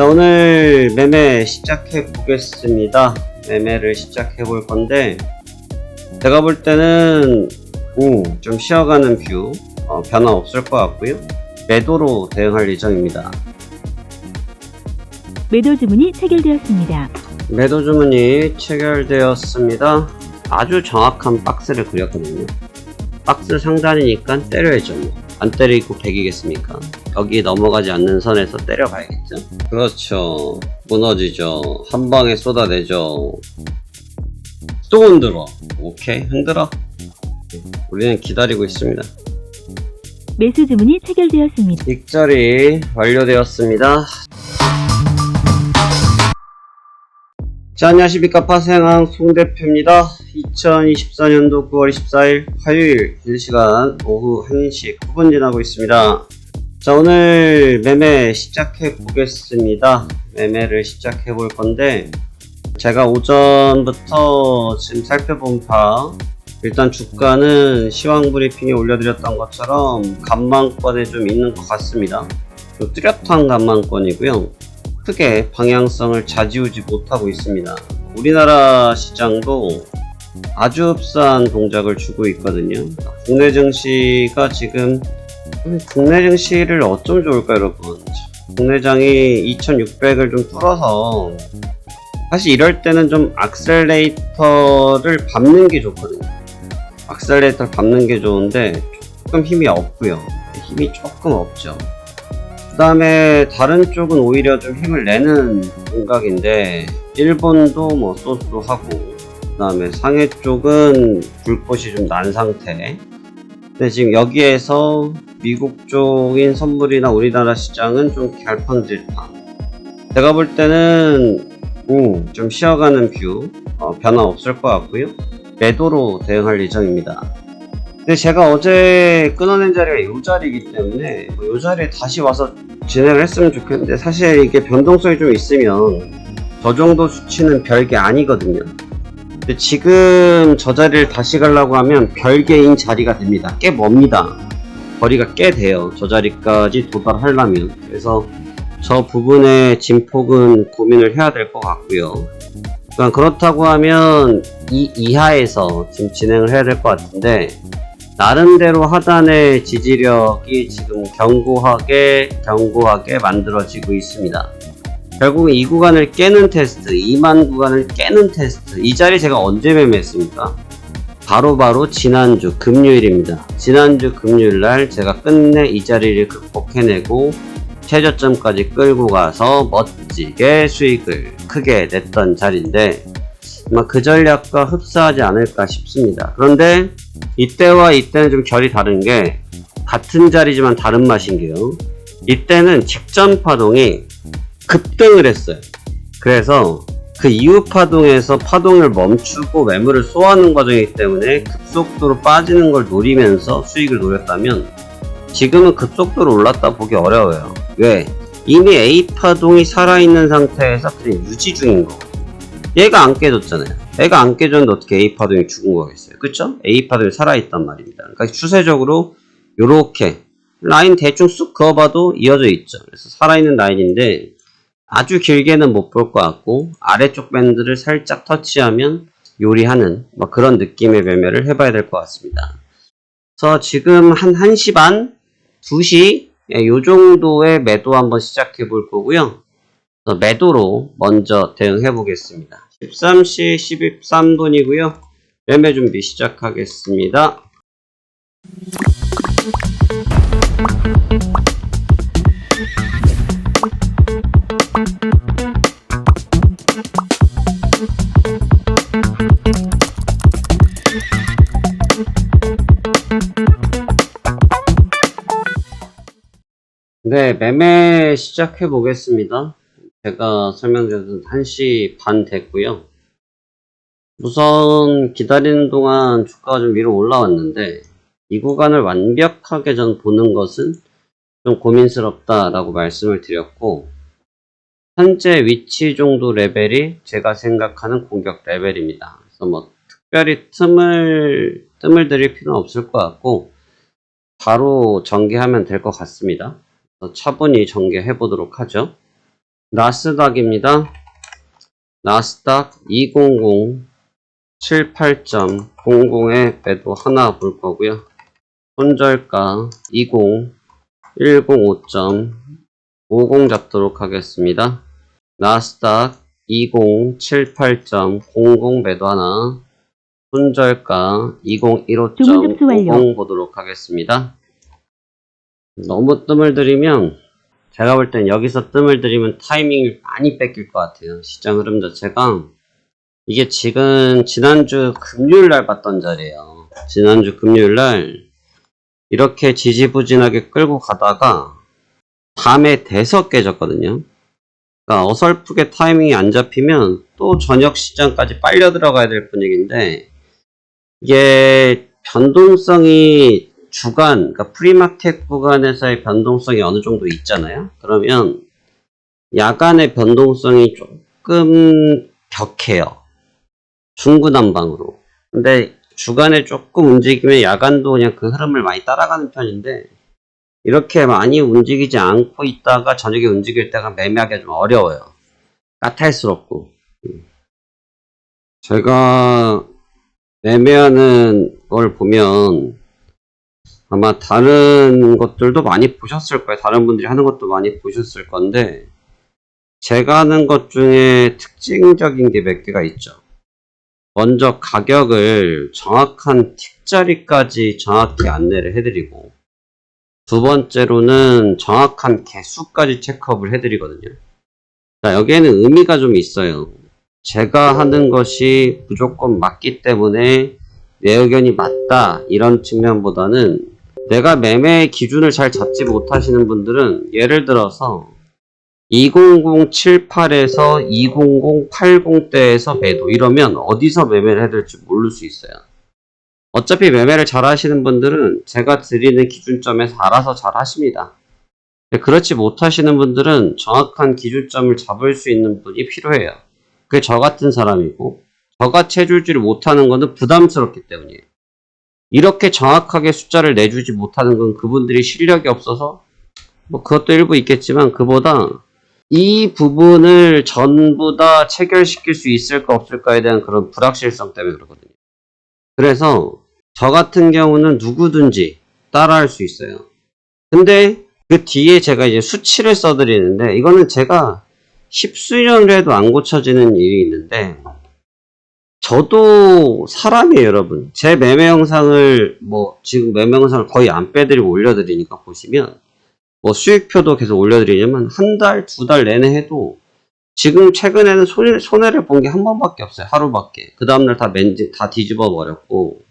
자, 오늘 매매 시작해 보겠습니다. 매매를 시작해 볼 건데, 제가 볼 때는 좀 쉬어가는 뷰, 변화 없을 것 같고요. 매도로 대응할 예정입니다. 매도 주문이 체결되었습니다. 매도 주문이 체결되었습니다. 아주 정확한 박스를 그렸거든요. 박스 상단이니까 때려야죠. 안 때리고 배기겠습니까? 여기 넘어가지 않는 선에서 때려가야겠죠. 그렇죠. 무너지죠. 한 방에 쏟아내죠. 또 흔들어. 오케이, 흔들어. 우리는 기다리고 있습니다. 매수 주문이 체결되었습니다. 익절이 완료되었습니다. 자, 안녕하십니까. 파생왕 송대표입니다. 2024년도 9월 24일 화요일 1시간 오후 1시 9분 지나고 있습니다. 자, 오늘 매매 시작해 보겠습니다. 매매를 시작해 볼 건데, 제가 오전부터 지금 살펴본 바, 일단 주가는 시황 브리핑에 올려드렸던 것처럼 간망권에 좀 있는 것 같습니다. 뚜렷한 간망권이고요. 크게 방향성을 좌지우지 못하고 있습니다. 우리나라 시장도 아주 흡사한 동작을 주고 있거든요. 국내 증시가 지금, 국내 증시를 어쩜 좋을까 여러분. 국내장이 2600을 좀 뚫어서, 사실 이럴 때는 좀 악셀레이터를 밟는 게 좋거든요. 악셀레이터를 밟는 게 좋은데 조금 힘이 없고요. 힘이 조금 없죠. 그 다음에 다른 쪽은 오히려 좀 힘을 내는 동각인데, 일본도 뭐 소수하고, 그 다음에 상해 쪽은 불꽃이 좀 난 상태. 근데 지금 여기에서 미국 쪽인 선물이나 우리나라 시장은 좀 갈팡질팡. 제가 볼 때는 좀 쉬어가는 뷰, 변화 없을 것 같고요. 매도로 대응할 예정입니다. 근데 제가 어제 끊어낸 자리가 이 자리이기 때문에 이 자리에 다시 와서 진행을 했으면 좋겠는데, 사실 이게 변동성이 좀 있으면 저 정도 수치는 별게 아니거든요. 근데 지금 저 자리를 다시 가려고 하면 별개인 자리가 됩니다. 꽤 멉니다. 거리가 꽤 돼요. 저 자리까지 도달하려면. 그래서 저 부분의 진폭은 고민을 해야 될 것 같고요. 그러니까 그렇다고 하면 이 이하에서 지금 진행을 해야 될 것 같은데, 나름대로 하단의 지지력이 지금 견고하게 만들어지고 있습니다. 결국 이 구간을 깨는 테스트, 2만 구간을 깨는 테스트, 이 자리 제가 언제 매매했습니까? 바로 지난주 금요일입니다. 지난주 금요일날 제가 끝내 이 자리를 극복해내고 최저점까지 끌고 가서 멋지게 수익을 크게 냈던 자리인데, 아마 그 전략과 흡사하지 않을까 싶습니다. 그런데 이때와 이때는 좀 결이 다른 게, 같은 자리지만 다른 맛인 게요. 이때는 직전 파동이 급등을 했어요. 그래서 그 이후 파동에서 파동을 멈추고 매물을 쏘아하는 과정이기 때문에 급속도로 빠지는 걸 노리면서 수익을 노렸다면, 지금은 급속도로 올랐다 보기 어려워요. 왜? 이미 A 파동이 살아있는 상태에서 그냥 유지 중인 거. 얘가 안 깨졌잖아요. 얘가 안 깨졌는데 어떻게 A 파동이 죽은 거겠어요? 그쵸? A 파동이 살아있단 말입니다. 그러니까 추세적으로 요렇게 라인 대충 쑥 그어봐도 이어져 있죠. 그래서 살아있는 라인인데 아주 길게는 못 볼 것 같고, 아래쪽 밴드를 살짝 터치하면 요리하는 그런 느낌의 매매를 해봐야 될 것 같습니다. 그래서 지금 한 1시 반, 2시 요 정도의 매도 한번 시작해 볼 거고요. 매도로 먼저 대응해 보겠습니다. 13시 13분이고요. 매매 준비 시작하겠습니다. 네, 매매 시작해 보겠습니다. 제가 설명드린 1시 반 됐고요. 우선 기다리는 동안 주가가 좀 위로 올라왔는데, 이 구간을 완벽하게 전 보는 것은 좀 고민스럽다라고 말씀을 드렸고, 현재 위치 정도 레벨이 제가 생각하는 공격 레벨입니다. 그래서 특별히 틈을 들일 필요는 없을 것 같고, 바로 전개하면 될 것 같습니다. 차분히 전개해 보도록 하죠. 나스닥입니다. 나스닥 200 78.00에 매도 하나 볼 거고요. 손절가 20 105.50 잡도록 하겠습니다. 나스닥 20 78.00 매도 하나, 손절가 2015.50 보도록 하겠습니다. 너무 뜸을 들이면, 제가 볼 땐 여기서 뜸을 들이면 타이밍을 많이 뺏길 것 같아요. 시장 흐름 자체가. 이게 지금 지난주 금요일날 봤던 자리예요. 지난주 금요일날 이렇게 지지부진하게 끌고 가다가 밤에 대서 깨졌거든요. 그러니까 어설프게 타이밍이 안 잡히면 또 저녁 시장까지 빨려 들어가야 될 분위기인데, 이게 변동성이 주간, 그러니까 프리마켓 구간에서의 변동성이 어느 정도 있잖아요. 그러면 야간의 변동성이 조금 격해요. 중구난방으로. 근데 주간에 조금 움직이면 야간도 그냥 그 흐름을 많이 따라가는 편인데, 이렇게 많이 움직이지 않고 있다가 저녁에 움직일 때가 매매하기가 좀 어려워요. 까탈스럽고. 제가 매매하는 걸 보면 아마 다른 것들도 많이 보셨을 거예요. 다른 분들이 하는 것도 많이 보셨을 건데, 제가 하는 것 중에 특징적인 게 몇 개가 있죠. 먼저 가격을 정확한 틱자리까지 정확히 안내를 해드리고, 두 번째로는 정확한 개수까지 체크업을 해드리거든요. 자, 여기에는 의미가 좀 있어요. 제가 하는 것이 무조건 맞기 때문에 내 의견이 맞다, 이런 측면보다는, 내가 매매의 기준을 잘 잡지 못하시는 분들은 예를 들어서 20078에서 20080대에서 매도, 이러면 어디서 매매를 해야 될지 모를 수 있어요. 어차피 매매를 잘 하시는 분들은 제가 드리는 기준점에서 알아서 잘 하십니다. 그렇지 못하시는 분들은 정확한 기준점을 잡을 수 있는 분이 필요해요. 그게 저 같은 사람이고, 저같이 해줄지를 못하는 거는 부담스럽기 때문이에요. 이렇게 정확하게 숫자를 내주지 못하는 건 그분들이 실력이 없어서, 뭐 그것도 일부 있겠지만, 그보다 이 부분을 전부 다 체결시킬 수 있을까 없을까에 대한 그런 불확실성 때문에 그러거든요. 그래서 저 같은 경우는 누구든지 따라할 수 있어요. 근데 그 뒤에 제가 이제 수치를 써드리는데, 이거는 제가 십수년을 해도 안 고쳐지는 일이 있는데, 저도 사람이에요, 여러분. 제 매매 영상을, 지금 매매 영상을 거의 안 빼드리고 올려드리니까 보시면, 수익표도 계속 올려드리냐면, 한 달, 두 달 내내 해도, 지금 최근에는 손해를 본 게 한 번밖에 없어요. 하루밖에. 그 다음날 다 뒤집어 버렸고,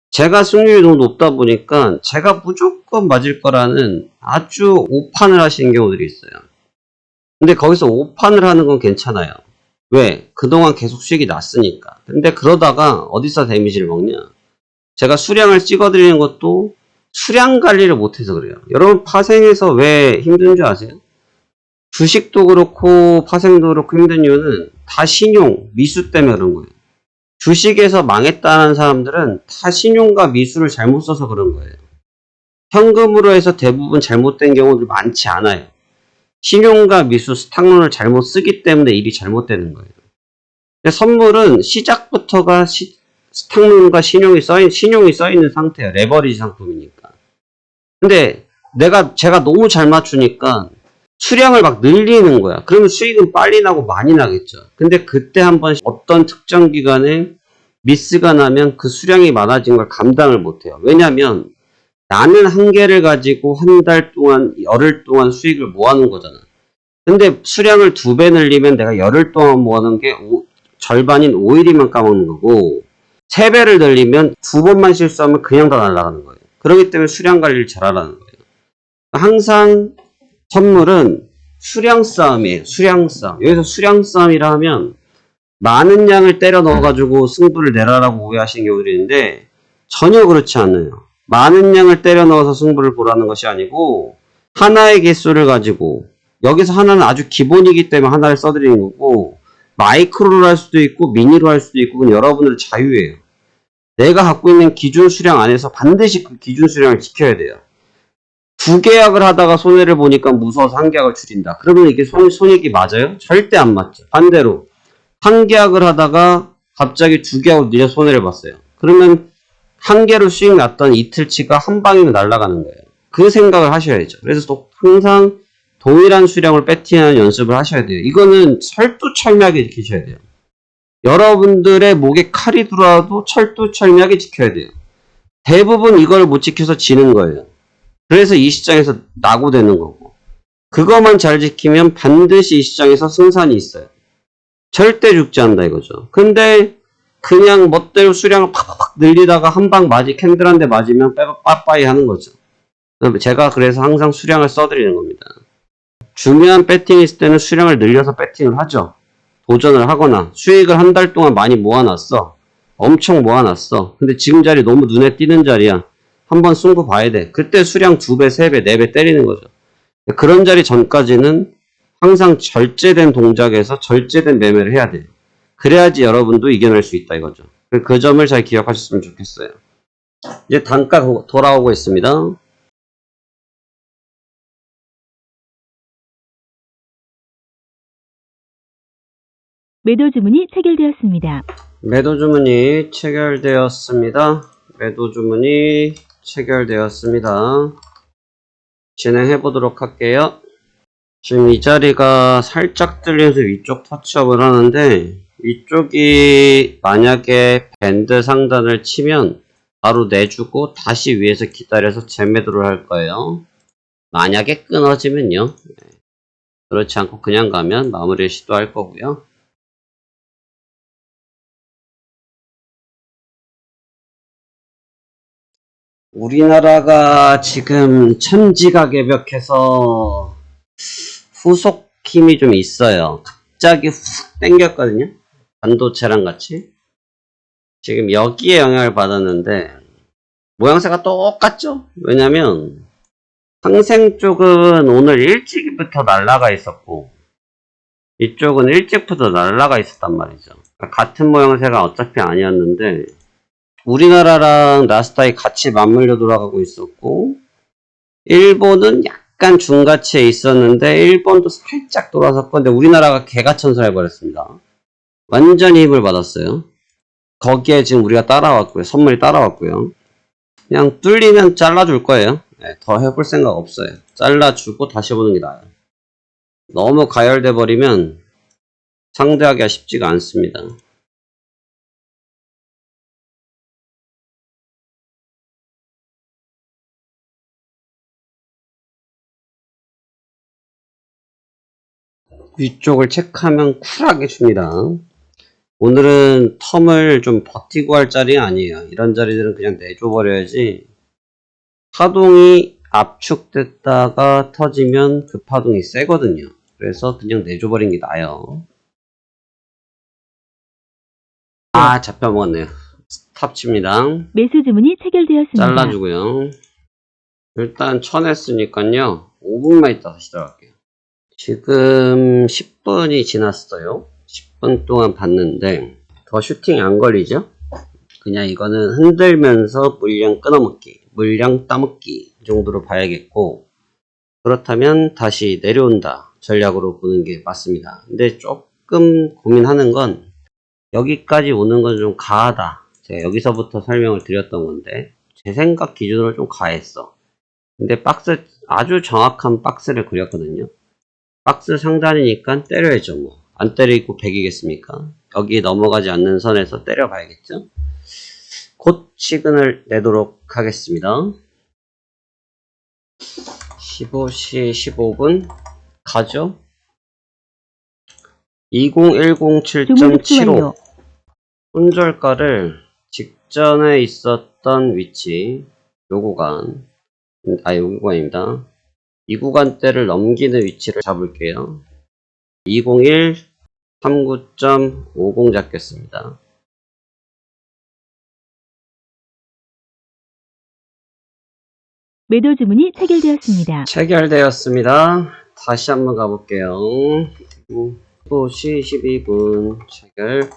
제가 승률이 너무 높다 보니까, 제가 무조건 맞을 거라는 아주 오판을 하시는 경우들이 있어요. 근데 거기서 오판을 하는 건 괜찮아요. 왜? 그동안 계속 수익이 났으니까. 근데 그러다가 어디서 데미지를 먹냐? 제가 수량을 찍어드리는 것도 수량 관리를 못해서 그래요. 여러분, 파생해서 왜 힘든 줄 아세요? 주식도 그렇고 파생도 그렇고 힘든 이유는 다 신용, 미수 때문에 그런 거예요. 주식에서 망했다는 사람들은 다 신용과 미수를 잘못 써서 그런 거예요. 현금으로 해서 대부분 잘못된 경우들 많지 않아요. 신용과 미수, 스탁론을 잘못 쓰기 때문에 일이 잘못되는 거예요. 근데 선물은 시작부터가 스탁론과 신용이 써있는 상태예요. 레버리지 상품이니까. 근데 제가 너무 잘 맞추니까 수량을 막 늘리는 거야. 그러면 수익은 빨리 나고 많이 나겠죠. 근데 그때 한번 어떤 특정 기간에 미스가 나면 그 수량이 많아진 걸 감당을 못해요. 왜냐면 나는 한계를 가지고 한 달 동안, 열흘 동안 수익을 모아놓은 거잖아. 근데 수량을 2배 늘리면 내가 열흘 동안 모아놓은 게 절반인 5일이면 까먹는 거고, 3배를 늘리면 2번만 실수하면 그냥 다 날아가는 거예요. 그렇기 때문에 수량 관리를 잘하라는 거예요. 항상 선물은 수량 싸움이에요. 수량 싸움. 여기서 수량 싸움이라 하면 많은 양을 때려 넣어가지고 승부를 내라라고 오해하시는 경우들이 있는데, 전혀 그렇지 않아요. 많은 양을 때려 넣어서 승부를 보라는 것이 아니고, 하나의 개수를 가지고, 여기서 하나는 아주 기본이기 때문에 하나를 써드리는 거고, 마이크로로 할 수도 있고 미니로 할 수도 있고, 그건 여러분들 자유예요. 내가 갖고 있는 기준 수량 안에서 반드시 그 기준 수량을 지켜야 돼요. 2계약을 하다가 손해를 보니까 무서워서 1계약을 줄인다. 그러면 이게 손익이 맞아요? 절대 안 맞죠. 반대로 1계약을 하다가 갑자기 2계약으로 늘려 손해를 봤어요. 그러면 1개로 수익 났던 이틀치가 한 방이면 날아가는 거예요. 그 생각을 하셔야죠. 그래서 또 항상 동일한 수량을 배팅하는 연습을 하셔야 돼요. 이거는 철두철미하게 지키셔야 돼요. 여러분들의 목에 칼이 들어와도 철두철미하게 지켜야 돼요. 대부분 이걸 못 지켜서 지는 거예요. 그래서 이 시장에서 낙오되는 거고, 그것만 잘 지키면 반드시 이 시장에서 승산이 있어요. 절대 죽지 않는다 이거죠. 근데 그냥 멋대로 수량을 팍팍 늘리다가 한 방 캔들 한 대 맞으면 빠빠이 하는 거죠. 제가 그래서 항상 수량을 써드리는 겁니다. 중요한 배팅이 있을 때는 수량을 늘려서 배팅을 하죠. 도전을 하거나 수익을 한 달 동안 많이 모아놨어. 엄청 모아놨어. 근데 지금 자리 너무 눈에 띄는 자리야. 한번 승부 봐야 돼. 그때 수량 2배, 3배, 4배 때리는 거죠. 그런 자리 전까지는 항상 절제된 동작에서 절제된 매매를 해야 돼요. 그래야지 여러분도 이겨낼 수 있다 이거죠. 그 점을 잘 기억하셨으면 좋겠어요. 이제 단가 돌아오고 있습니다. 매도 주문이 체결되었습니다. 매도 주문이 체결되었습니다. 매도 주문이 체결되었습니다. 진행해 보도록 할게요. 지금 이 자리가 살짝 뚫려서 위쪽 터치업을 하는데, 위쪽이 만약에 밴드 상단을 치면 바로 내주고 다시 위에서 기다려서 재매도를 할 거예요. 만약에 끊어지면요. 그렇지 않고 그냥 가면 마무리를 시도할 거고요. 우리나라가 지금 천지가개벽해서 후속 힘이 좀 있어요. 갑자기 훅 땡겼거든요. 반도체랑 같이. 지금 여기에 영향을 받았는데 모양새가 똑같죠? 왜냐면 상생 쪽은 오늘 일찍부터 날라가 있었고 이쪽은 일찍부터 날라가 있었단 말이죠. 같은 모양새가 어차피 아니었는데 우리나라랑 나스닥이 같이 맞물려 돌아가고 있었고, 일본은 약간 중가치에 있었는데 일본도 살짝 돌아섰고, 근데 우리나라가 개가천선해버렸습니다. 완전히 힘을 받았어요. 거기에 지금 우리가 따라왔고요. 선물이 따라왔고요. 그냥 뚫리면 잘라줄 거예요. 네, 더 해볼 생각 없어요. 잘라주고 다시 보는 게 나아요. 너무 가열돼 버리면 상대하기가 쉽지가 않습니다. 위쪽을 체크하면 쿨하게 줍니다. 오늘은 텀을 좀 버티고 할 자리 아니에요. 이런 자리들은 그냥 내줘버려야지. 파동이 압축됐다가 터지면 그 파동이 세거든요. 그래서 그냥 내줘버린 게 나아요. 아, 잡혀먹었네요. 스탑 칩니다. 매수 주문이 체결되었습니다. 잘라주고요. 일단 쳐냈으니까요. 5분만 있다 다시 들어갈게요. 지금 10분이 지났어요. 10분 동안 봤는데 더 슈팅이 안 걸리죠? 그냥 이거는 흔들면서 물량 끊어먹기, 물량 따먹기 정도로 봐야겠고, 그렇다면 다시 내려온다 전략으로 보는 게 맞습니다. 근데 조금 고민하는 건 여기까지 오는 건 좀 가하다. 제가 여기서부터 설명을 드렸던 건데 제 생각 기준으로 좀 가했어. 근데 아주 정확한 박스를 그렸거든요. 박스 상단이니까 때려야죠. 뭐 안 때리고 100이겠습니까? 여기 넘어가지 않는 선에서 때려봐야겠죠. 곧 시그널 내도록 하겠습니다. 15시 15분 가죠. 2010-7.75 손절가를 직전에 있었던 위치, 요 구간, 요 구간입니다. 이 구간대를 넘기는 위치를 잡을게요. 201 39.50 잡겠습니다. 매도 주문이 체결되었습니다. 체결되었습니다. 다시 한번 가볼게요. 15시 12분 체결.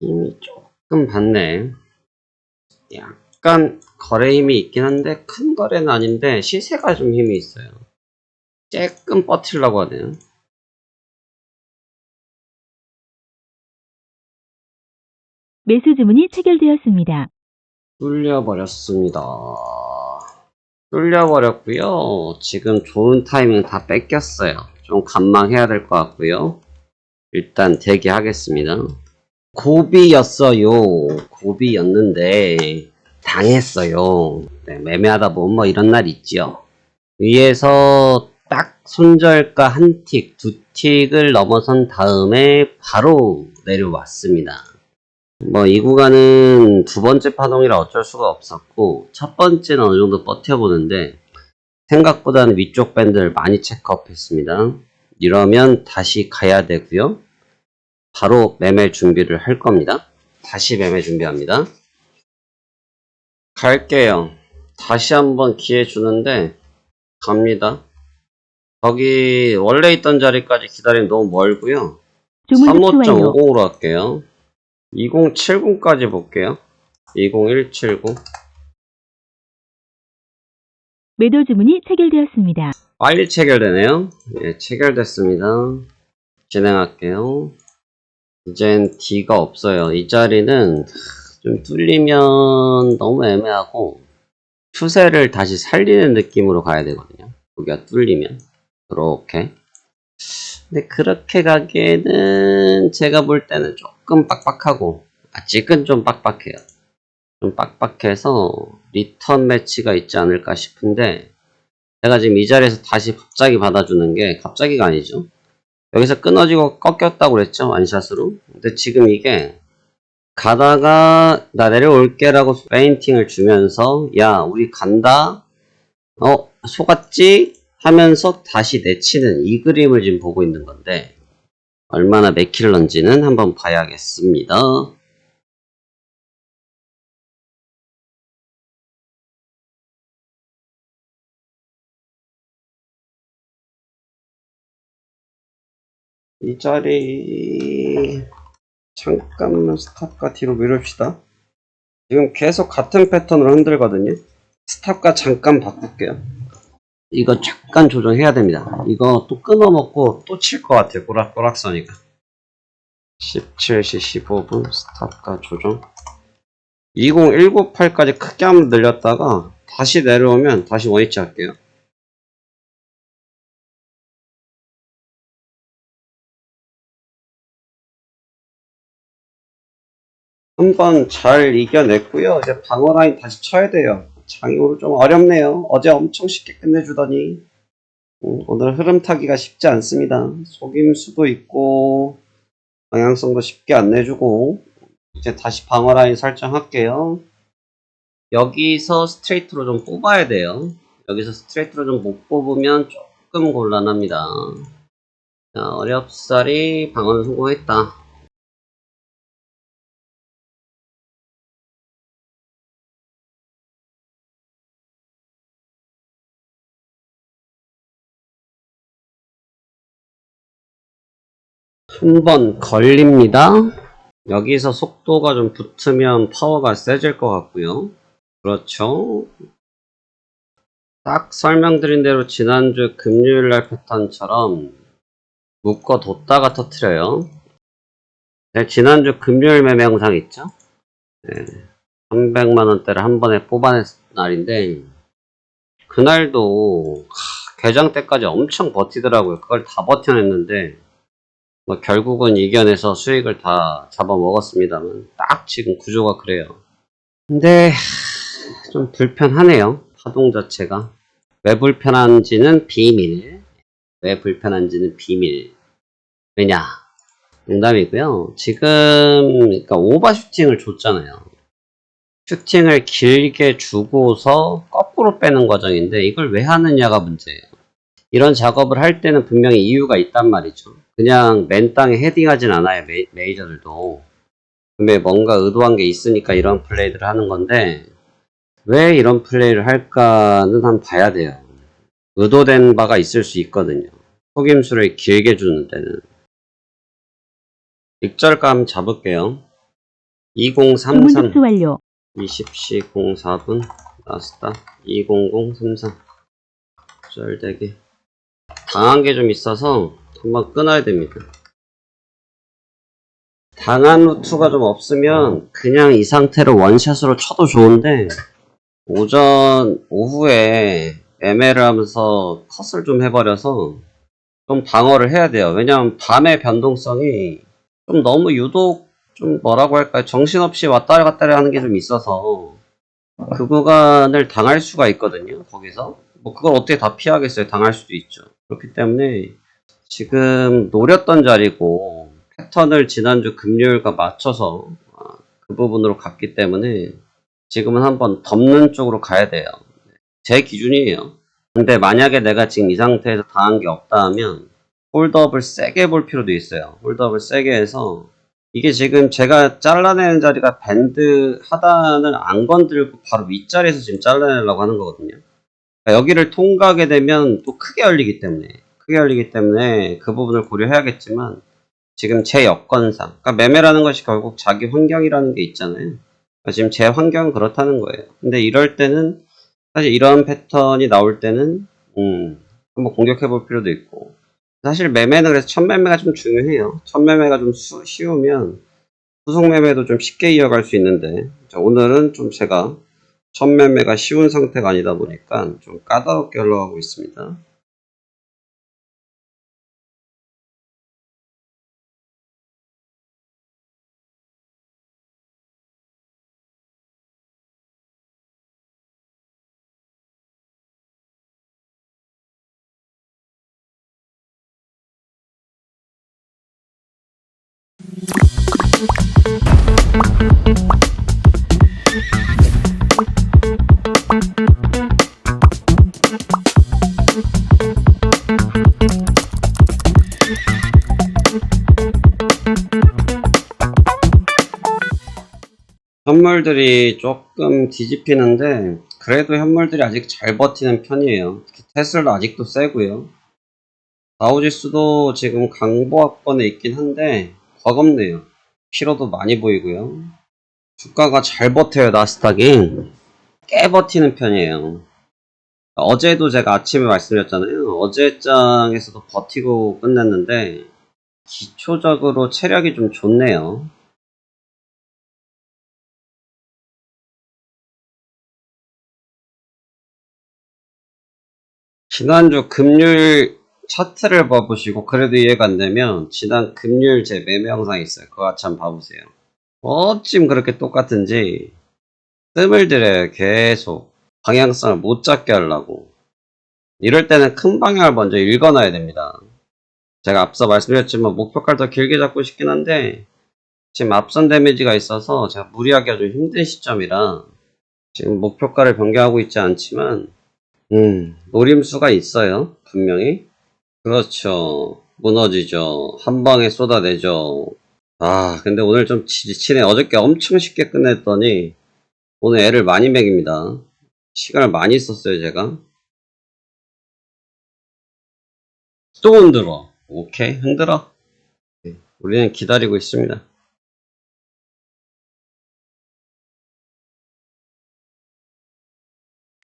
힘이 조금 받네. 약간 거래 힘이 있긴 한데 큰 거래는 아닌데 시세가 좀 힘이 있어요. 조금 버틸라고 하네요. 매수 주문이 체결되었습니다. 뚫려버렸습니다. 뚫려버렸고요. 지금 좋은 타이밍 다 뺏겼어요. 좀 관망해야 될 것 같고요. 일단 대기하겠습니다. 고비였어요. 고비였는데 당했어요. 네, 매매하다 보면 뭐 이런 날 있죠. 위에서 딱 손절가 한 틱, 두 틱을 넘어선 다음에 바로 내려왔습니다. 뭐 이 구간은 두 번째 파동이라 어쩔 수가 없었고 첫 번째는 어느 정도 버텨보는데 생각보다는 위쪽 밴드를 많이 체크업 했습니다. 이러면 다시 가야 되고요. 바로 매매 준비를 할 겁니다. 다시 매매 준비합니다. 갈게요. 다시 한번 기회 주는데 갑니다. 거기 원래 있던 자리까지 기다리면 너무 멀고요. 주문 접수 완료. 35.50으로 할게요. 2070까지 볼게요. 20170. 매도 주문이 체결되었습니다. 빨리 체결되네요. 예, 체결됐습니다. 진행할게요. 이젠 D가 없어요. 이 자리는 좀 뚫리면 너무 애매하고 추세를 다시 살리는 느낌으로 가야 되거든요. 여기가 뚫리면 이렇게. 근데 그렇게 가기에는 제가 볼 때는 조금 빡빡하고 아직은 좀 빡빡해요. 좀 빡빡해서 리턴 매치가 있지 않을까 싶은데 제가 지금 이 자리에서 다시 갑자기 받아주는 게 갑자기가 아니죠. 여기서 끊어지고 꺾였다고 그랬죠. 완샷으로. 근데 지금 이게 가다가 나 내려올게 라고 페인팅을 주면서 야 우리 간다 속았지? 하면서 다시 내치는 이 그림을 지금 보고 있는 건데 얼마나 맥힐런지는 한번 봐야겠습니다. 이 자리 잠깐만 스탑과 뒤로 미룹시다. 지금 계속 같은 패턴으로 흔들거든요. 스탑과 잠깐 바꿀게요. 이거 잠깐 조정해야 됩니다. 이거 또 끊어먹고 또 칠 것 같아요. 꼬락꼬락서니까. 17시 15분 스탑과 조정. 20198까지 크게 한번 늘렸다가 다시 내려오면 다시 원위치 할게요. 한번 잘 이겨냈고요. 이제 방어 라인 다시 쳐야 돼요. 장이 오늘 좀 어렵네요. 어제 엄청 쉽게 끝내주더니 오늘 흐름 타기가 쉽지 않습니다. 속임수도 있고 방향성도 쉽게 안 내주고 이제 다시 방어 라인 설정할게요. 여기서 스트레이트로 좀 뽑아야 돼요. 여기서 스트레이트로 좀 못 뽑으면 조금 곤란합니다. 자, 어렵사리 방어는 성공했다. 한 번 걸립니다. 여기서 속도가 좀 붙으면 파워가 세질 것 같고요. 그렇죠. 딱 설명드린 대로 지난주 금요일날 패턴처럼 묶어뒀다가 터트려요. 네, 지난주 금요일 매매 영상 있죠? 네, 300만원대를 한 번에 뽑아낸 날인데 그날도 개장 때까지 엄청 버티더라고요. 그걸 다 버텨냈는데 뭐 결국은 이겨내서 수익을 다 잡아먹었습니다만 딱 지금 구조가 그래요. 근데 좀 불편하네요. 파동 자체가. 왜 불편한지는 비밀. 왜 불편한지는 비밀. 왜냐? 농담이고요. 지금 그러니까 오버 슈팅을 줬잖아요. 슈팅을 길게 주고서 거꾸로 빼는 과정인데 이걸 왜 하느냐가 문제예요. 이런 작업을 할 때는 분명히 이유가 있단 말이죠. 그냥 맨 땅에 헤딩하진 않아요. 메이저들도. 근데 뭔가 의도한 게 있으니까 이런 플레이들을 하는 건데 왜 이런 플레이를 할까는 한번 봐야 돼요. 의도된 바가 있을 수 있거든요. 속임수를 길게 주는 데는. 익절감 잡을게요. 주문 2033 접수 완료. 20시 04분 나스닥 20033 쩔대기 당한 게 좀 있어서 한번 끊어야 됩니다. 당한 루트가 좀 없으면 그냥 이 상태로 원샷으로 쳐도 좋은데 오후에 매매를 하면서 컷을 좀 해버려서 좀 방어를 해야 돼요. 왜냐면 밤의 변동성이 좀 너무 유독 좀 뭐라고 할까요? 정신없이 왔다리 갔다리 하는 게 좀 있어서 그 구간을 당할 수가 있거든요. 거기서 뭐 그걸 어떻게 다 피하겠어요. 당할 수도 있죠. 그렇기 때문에 지금 노렸던 자리고 패턴을 지난주 금요일과 맞춰서 그 부분으로 갔기 때문에 지금은 한번 덮는 쪽으로 가야 돼요. 제 기준이에요. 근데 만약에 내가 지금 이 상태에서 당한 게 없다 하면 홀드업을 세게 볼 필요도 있어요. 홀드업을 세게 해서 이게 지금 제가 잘라내는 자리가 밴드 하단을 안 건들고 바로 윗자리에서 지금 잘라내려고 하는 거거든요. 그러니까 여기를 통과하게 되면 또 크게 열리기 때문에 그 부분을 고려해야겠지만 지금 제 여건상 그러니까 매매라는 것이 결국 자기 환경이라는 게 있잖아요. 그러니까 지금 제 환경은 그렇다는 거예요. 근데 이럴 때는 사실 이런 패턴이 나올 때는 한번 공격해 볼 필요도 있고 사실 매매는 그래서 첫 매매가 좀 중요해요. 첫 매매가 좀 쉬우면 후속 매매도 좀 쉽게 이어갈 수 있는데 오늘은 좀 제가 첫 매매가 쉬운 상태가 아니다 보니까 좀 까다롭게 흘러가고 있습니다. 현물들이 조금 뒤집히는데 그래도 현물들이 아직 잘 버티는 편이에요. 특히 테슬라 아직도 세고요. 다우지수도 지금 강보합권에 있긴 한데 버겁네요. 피로도 많이 보이고요. 주가가 잘 버텨요. 나스닥이 꽤 버티는 편이에요. 어제도 제가 아침에 말씀드렸잖아요. 어제 장에서도 버티고 끝냈는데 기초적으로 체력이 좀 좋네요. 지난주 금요일 차트를 봐보시고 그래도 이해가 안 되면 지난 금요일 제 매매 영상이 있어요. 그거 같이 한번 봐보세요. 어쩜 그렇게 똑같은지 뜸을 들여요. 계속 방향성을 못 잡게 하려고. 이럴 때는 큰 방향을 먼저 읽어놔야 됩니다. 제가 앞서 말씀드렸지만 목표가를 더 길게 잡고 싶긴 한데 지금 앞선 데미지가 있어서 제가 무리하기가 좀 힘든 시점이라 지금 목표가를 변경하고 있지 않지만 노림수가 있어요. 분명히. 그렇죠. 무너지죠. 한 방에 쏟아내죠. 근데 오늘 좀 지치네. 어저께 엄청 쉽게 끝냈더니 오늘 애를 많이 먹입니다. 시간을 많이 썼어요, 제가. 또 흔들어. 오케이, 흔들어. 우리는 기다리고 있습니다.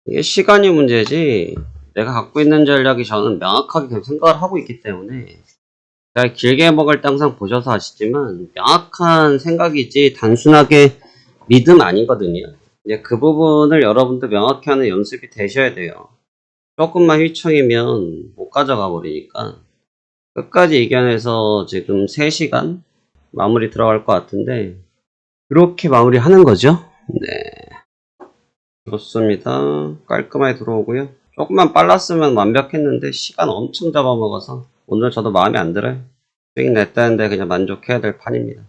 이게 시간이 문제지 내가 갖고 있는 전략이 저는 명확하게 계속 생각을 하고 있기 때문에 제가 길게 먹을 때 항상 보셔서 아시지만 명확한 생각이지 단순하게 믿음 아니거든요. 이제 그 부분을 여러분도 명확히 하는 연습이 되셔야 돼요. 조금만 휘청이면 못 가져가 버리니까 끝까지 이겨내서 지금 3시간 마무리 들어갈 것 같은데 그렇게 마무리 하는 거죠. 네, 좋습니다. 깔끔하게 들어오고요. 조금만 빨랐으면 완벽했는데 시간 엄청 잡아먹어서 오늘 저도 마음에 안 들어요. 수익 냈다는데 그냥 만족해야 될 판입니다.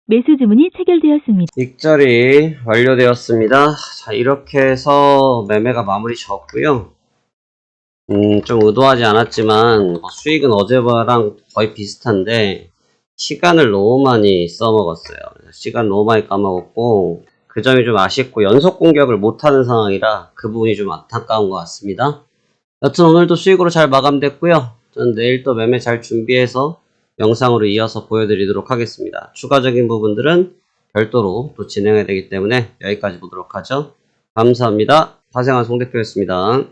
매수 주문이 체결되었습니다. 익절이 완료되었습니다. 자, 이렇게 해서 매매가 마무리 졌고요. 좀 의도하지 않았지만 수익은 어제랑 거의 비슷한데 시간을 너무 많이 써먹었어요. 시간 너무 많이 까먹었고 그 점이 좀 아쉽고 연속 공격을 못하는 상황이라 그 부분이 좀 안타까운 것 같습니다. 여튼 오늘도 수익으로 잘 마감됐고요. 전 내일 또 매매 잘 준비해서 영상으로 이어서 보여드리도록 하겠습니다. 추가적인 부분들은 별도로 또 진행해야 되기 때문에 여기까지 보도록 하죠. 감사합니다. 파생한 송 대표였습니다.